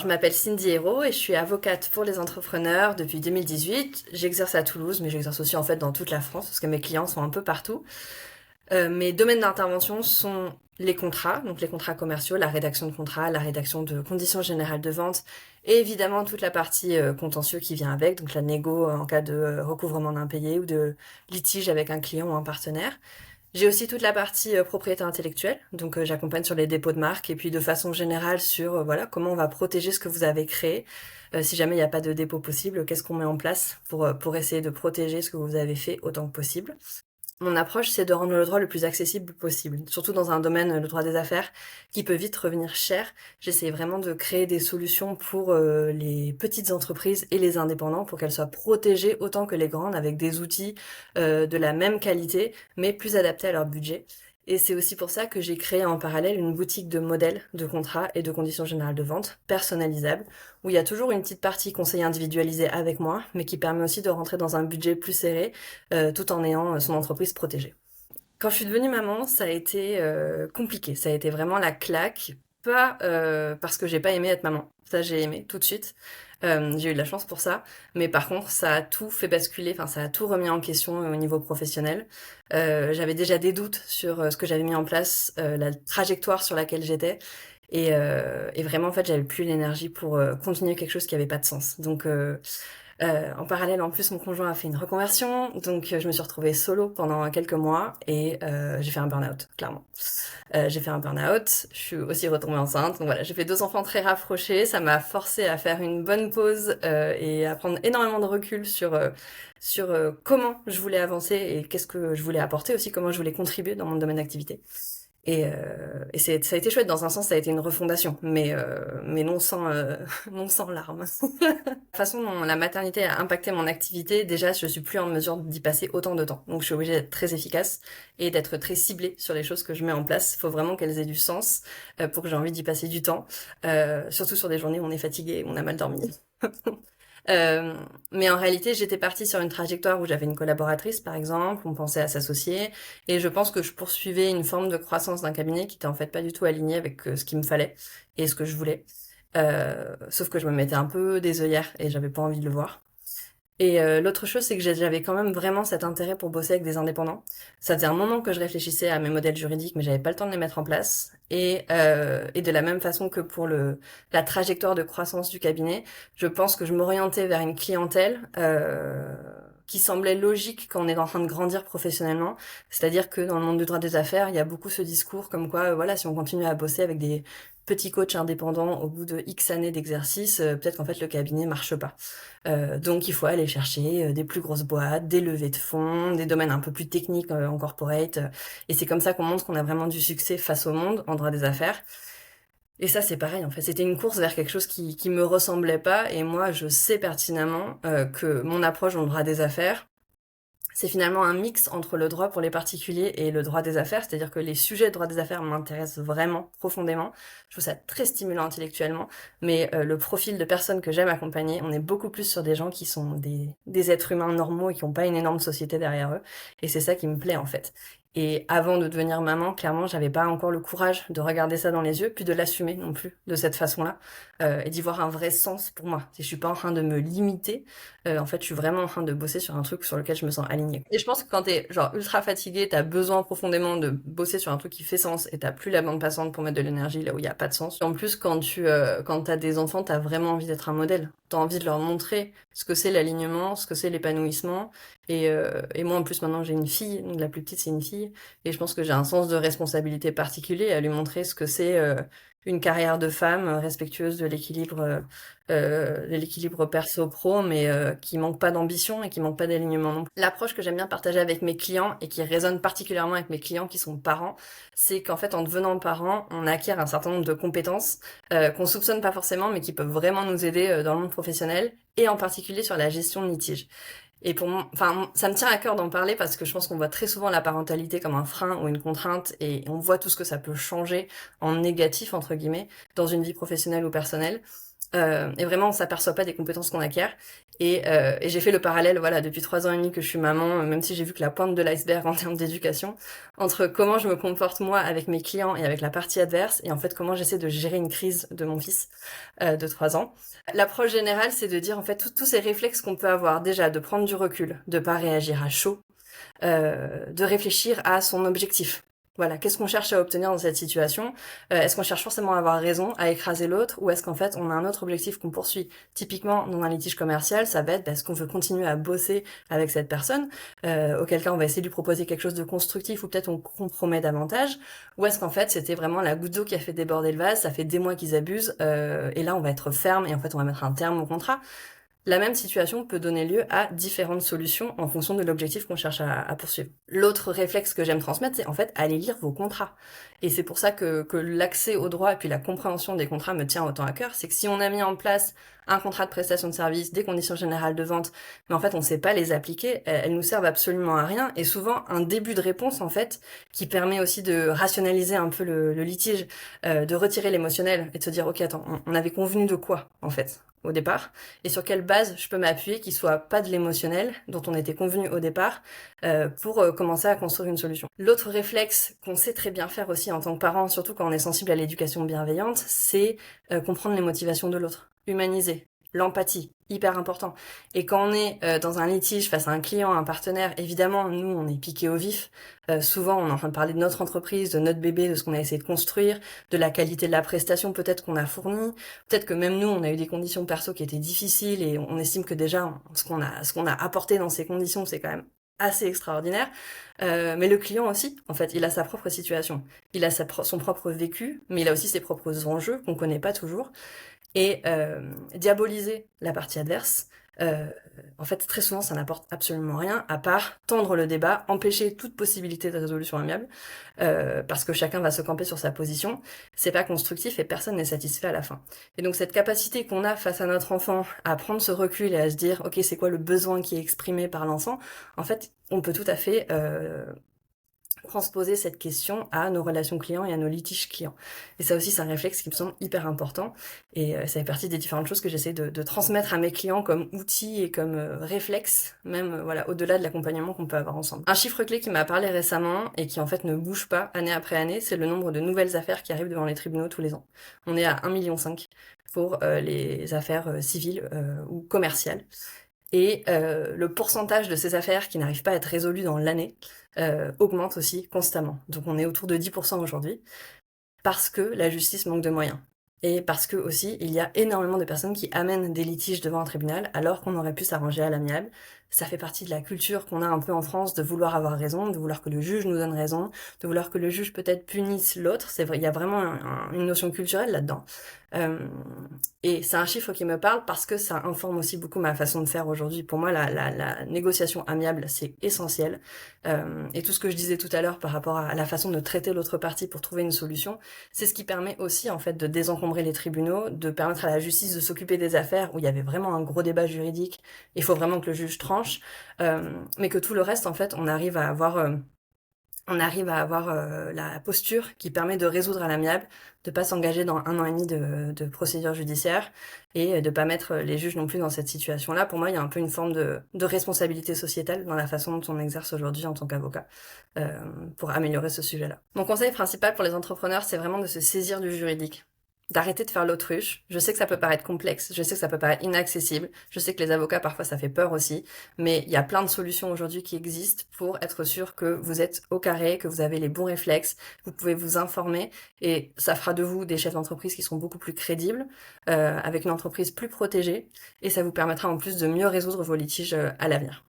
Je m'appelle Cindy Hérault et je suis avocate pour les entrepreneurs depuis 2018. J'exerce à Toulouse, mais j'exerce aussi en fait dans toute la France parce que mes clients sont un peu partout. Mes domaines d'intervention sont les contrats, donc les contrats commerciaux, la rédaction de contrats, la rédaction de conditions générales de vente et évidemment toute la partie contentieux qui vient avec, donc la négo en cas de recouvrement d'impayés ou de litige avec un client ou un partenaire. J'ai aussi toute la partie propriété intellectuelle, donc j'accompagne sur les dépôts de marque et puis de façon générale sur voilà comment on va protéger ce que vous avez créé. Si jamais il n'y a pas de dépôt possible, qu'est-ce qu'on met en place pour essayer de protéger ce que vous avez fait autant que possible. Mon approche, c'est de rendre le droit le plus accessible possible, surtout dans un domaine, le droit des affaires, qui peut vite revenir cher. J'essaie vraiment de créer des solutions pour les petites entreprises et les indépendants pour qu'elles soient protégées autant que les grandes avec des outils de la même qualité, mais plus adaptés à leur budget. Et c'est aussi pour ça que j'ai créé en parallèle une boutique de modèles de contrats et de conditions générales de vente personnalisables, où il y a toujours une petite partie conseil individualisé avec moi, mais qui permet aussi de rentrer dans un budget plus serré tout en ayant son entreprise protégée. Quand je suis devenue maman, ça a été compliqué. Ça a été vraiment la claque. Pas parce que j'ai pas aimé être maman. Ça, j'ai aimé tout de suite. J'ai eu de la chance pour ça. Mais par contre, ça a tout fait basculer. Enfin, ça a tout remis en question au niveau professionnel. J'avais déjà des doutes sur ce que j'avais mis en place, la trajectoire sur laquelle j'étais. Et vraiment, en fait, j'avais plus l'énergie pour continuer quelque chose qui avait pas de sens. Donc, en parallèle, en plus, mon conjoint a fait une reconversion, donc je me suis retrouvée solo pendant quelques mois et j'ai fait un burn-out, clairement. J'ai fait un burn-out, je suis aussi retombée enceinte, donc voilà, j'ai fait 2 enfants très rapprochés, ça m'a forcé à faire une bonne pause et à prendre énormément de recul sur comment je voulais avancer et qu'est-ce que je voulais apporter aussi, comment je voulais contribuer dans mon domaine d'activité. Ça a été chouette dans un sens, ça a été une refondation, mais non sans, non sans larmes. La façon dont la maternité a impacté mon activité, déjà, je suis plus en mesure d'y passer autant de temps. Donc, je suis obligée d'être très efficace et d'être très ciblée sur les choses que je mets en place. Il faut vraiment qu'elles aient du sens pour que j'ai envie d'y passer du temps. Surtout sur des journées où on est fatigué, où on a mal dormi. Euh, mais en réalité, j'étais partie sur une trajectoire où j'avais une collaboratrice, par exemple, on pensait à s'associer, et je pense que je poursuivais une forme de croissance d'un cabinet qui était en fait pas du tout alignée avec ce qu'il me fallait et ce que je voulais. Sauf que je me mettais un peu des œillères et j'avais pas envie de le voir. Et l'autre chose, c'est que j'avais quand même vraiment cet intérêt pour bosser avec des indépendants. Ça faisait un moment que je réfléchissais à mes modèles juridiques, mais j'avais pas le temps de les mettre en place. Et de la même façon que pour la trajectoire de croissance du cabinet, je pense que je m'orientais vers une clientèle qui semblait logique quand on est en train de grandir professionnellement. C'est-à-dire que dans le monde du droit des affaires, il y a beaucoup ce discours comme quoi, voilà, si on continue à bosser avec des petits coachs indépendants au bout de X années d'exercice, peut-être qu'en fait le cabinet marche pas. Donc il faut aller chercher des plus grosses boîtes, des levées de fonds, des domaines un peu plus techniques en corporate. Et c'est comme ça qu'on montre qu'on a vraiment du succès face au monde en droit des affaires. Et ça, c'est pareil, en fait. C'était une course vers quelque chose qui me ressemblait pas. Et moi, je sais pertinemment que mon approche dans le droit des affaires, c'est finalement un mix entre le droit pour les particuliers et le droit des affaires, c'est-à-dire que les sujets de droit des affaires m'intéressent vraiment profondément. Je trouve ça très stimulant intellectuellement, mais le profil de personnes que j'aime accompagner, on est beaucoup plus sur des gens qui sont des êtres humains normaux et qui n'ont pas une énorme société derrière eux. Et c'est ça qui me plaît en fait. Et avant de devenir maman, clairement, j'avais pas encore le courage de regarder ça dans les yeux, puis de l'assumer non plus de cette façon-là, et d'y voir un vrai sens pour moi. Si je suis pas en train de me limiter, en fait, je suis vraiment en train de bosser sur un truc sur lequel je me sens alignée. Et je pense que quand t'es genre ultra fatigué, t'as besoin profondément de bosser sur un truc qui fait sens et t'as plus la bande passante pour mettre de l'énergie là où il y a pas de sens. En plus, quand t'as des enfants, t'as vraiment envie d'être un modèle. T'as envie de leur montrer ce que c'est l'alignement, ce que c'est l'épanouissement. Et moi, en plus, maintenant, j'ai une fille. Donc, la plus petite, c'est une fille. Et je pense que j'ai un sens de responsabilité particulier à lui montrer ce que c'est une carrière de femme respectueuse de l'équilibre perso-pro, mais qui manque pas d'ambition et qui manque pas d'alignement non plus. L'approche que j'aime bien partager avec mes clients et qui résonne particulièrement avec mes clients qui sont parents, c'est qu'en fait, en devenant parent, on acquiert un certain nombre de compétences qu'on soupçonne pas forcément, mais qui peuvent vraiment nous aider dans le monde professionnel et en particulier sur la gestion de litiges. Et enfin, ça me tient à cœur d'en parler parce que je pense qu'on voit très souvent la parentalité comme un frein ou une contrainte et on voit tout ce que ça peut changer en négatif, entre guillemets, dans une vie professionnelle ou personnelle. Et vraiment, on s'aperçoit pas des compétences qu'on acquiert. Et j'ai fait le parallèle, voilà, depuis 3 ans et demi que je suis maman, même si j'ai vu que la pointe de l'iceberg en termes d'éducation, entre comment je me comporte moi avec mes clients et avec la partie adverse, et en fait comment j'essaie de gérer une crise de mon fils de 3 ans. L'approche générale, c'est de dire en fait tous ces réflexes qu'on peut avoir, déjà de prendre du recul, de pas réagir à chaud, de réfléchir à son objectif. Voilà, qu'est-ce qu'on cherche à obtenir dans cette situation? Est-ce qu'on cherche forcément à avoir raison, à écraser l'autre, ou est-ce qu'en fait on a un autre objectif qu'on poursuit? Typiquement, dans un litige commercial, ça va être est-ce qu'on veut continuer à bosser avec cette personne, auquel cas on va essayer de lui proposer quelque chose de constructif, ou peut-être on compromet davantage, ou est-ce qu'en fait c'était vraiment la goutte d'eau qui a fait déborder le vase, ça fait des mois qu'ils abusent, et là on va être ferme, et en fait on va mettre un terme au contrat. La même situation peut donner lieu à différentes solutions en fonction de l'objectif qu'on cherche à poursuivre. L'autre réflexe que j'aime transmettre, c'est en fait aller lire vos contrats. Et c'est pour ça que l'accès au droit et puis la compréhension des contrats me tient autant à cœur. C'est que si on a mis en place un contrat de prestation de service, des conditions générales de vente, mais en fait on ne sait pas les appliquer, elles nous servent absolument à rien. Et souvent un début de réponse en fait qui permet aussi de rationaliser un peu le litige, de retirer l'émotionnel et de se dire ok attends, on avait convenu de quoi en fait au départ, et sur quelle base je peux m'appuyer qui soit pas de l'émotionnel dont on était convenu au départ pour commencer à construire une solution. L'autre réflexe qu'on sait très bien faire aussi en tant que parent, surtout quand on est sensible à l'éducation bienveillante, c'est comprendre les motivations de l'autre, humaniser. L'empathie, hyper important. Et quand on est dans un litige face à un client, un partenaire, évidemment, nous, on est piqué au vif. Souvent, on est en train de parler de notre entreprise, de notre bébé, de ce qu'on a essayé de construire, de la qualité de la prestation peut-être qu'on a fournie. Peut-être que même nous, on a eu des conditions perso qui étaient difficiles et on estime que déjà, ce qu'on a apporté dans ces conditions, c'est quand même assez extraordinaire. Mais le client aussi, en fait, il a sa propre situation. Il a son propre vécu, mais il a aussi ses propres enjeux qu'on connaît pas toujours. Et diaboliser la partie adverse, en fait, très souvent, ça n'apporte absolument rien, à part tendre le débat, empêcher toute possibilité de résolution amiable, parce que chacun va se camper sur sa position. C'est pas constructif et personne n'est satisfait à la fin. Et donc cette capacité qu'on a face à notre enfant à prendre ce recul et à se dire, ok, c'est quoi le besoin qui est exprimé par l'enfant? En fait, on peut tout à fait transposer cette question à nos relations clients et à nos litiges clients. Et ça aussi, c'est un réflexe qui me semble hyper important. Et ça fait partie des différentes choses que j'essaie de transmettre à mes clients comme outils et comme réflexe, même voilà, au-delà de l'accompagnement qu'on peut avoir ensemble. Un chiffre clé qui m'a parlé récemment et qui en fait ne bouge pas année après année, c'est le nombre de nouvelles affaires qui arrivent devant les tribunaux tous les ans. On est à 1,5 million pour les affaires civiles ou commerciales. Et le pourcentage de ces affaires qui n'arrivent pas à être résolues dans l'année augmente aussi constamment. Donc on est autour de 10% aujourd'hui, parce que la justice manque de moyens. Et parce que aussi, il y a énormément de personnes qui amènent des litiges devant un tribunal alors qu'on aurait pu s'arranger à l'amiable. Ça fait partie de la culture qu'on a un peu en France de vouloir avoir raison, de vouloir que le juge nous donne raison, de vouloir que le juge peut-être punisse l'autre. C'est vrai, il y a vraiment une notion culturelle là-dedans. Et c'est un chiffre qui me parle parce que ça informe aussi beaucoup ma façon de faire aujourd'hui. Pour moi, la négociation amiable, c'est essentiel. Et tout ce que je disais tout à l'heure par rapport à la façon de traiter l'autre partie pour trouver une solution, c'est ce qui permet aussi en fait de désencombrer les tribunaux, de permettre à la justice de s'occuper des affaires où il y avait vraiment un gros débat juridique. Il faut vraiment que le juge tranche, mais que tout le reste en fait, on arrive à avoir la posture qui permet de résoudre à l'amiable, de pas s'engager dans 1 an et demi de procédure judiciaire et de pas mettre les juges non plus dans cette situation-là. Pour moi, il y a un peu une forme de responsabilité sociétale dans la façon dont on exerce aujourd'hui en tant qu'avocat pour améliorer ce sujet-là. Mon conseil principal pour les entrepreneurs, c'est vraiment de se saisir du juridique. D'arrêter de faire l'autruche. Je sais que ça peut paraître complexe, je sais que ça peut paraître inaccessible, je sais que les avocats parfois ça fait peur aussi, mais il y a plein de solutions aujourd'hui qui existent pour être sûr que vous êtes au carré, que vous avez les bons réflexes, vous pouvez vous informer et ça fera de vous des chefs d'entreprise qui seront beaucoup plus crédibles, avec une entreprise plus protégée et ça vous permettra en plus de mieux résoudre vos litiges à l'avenir.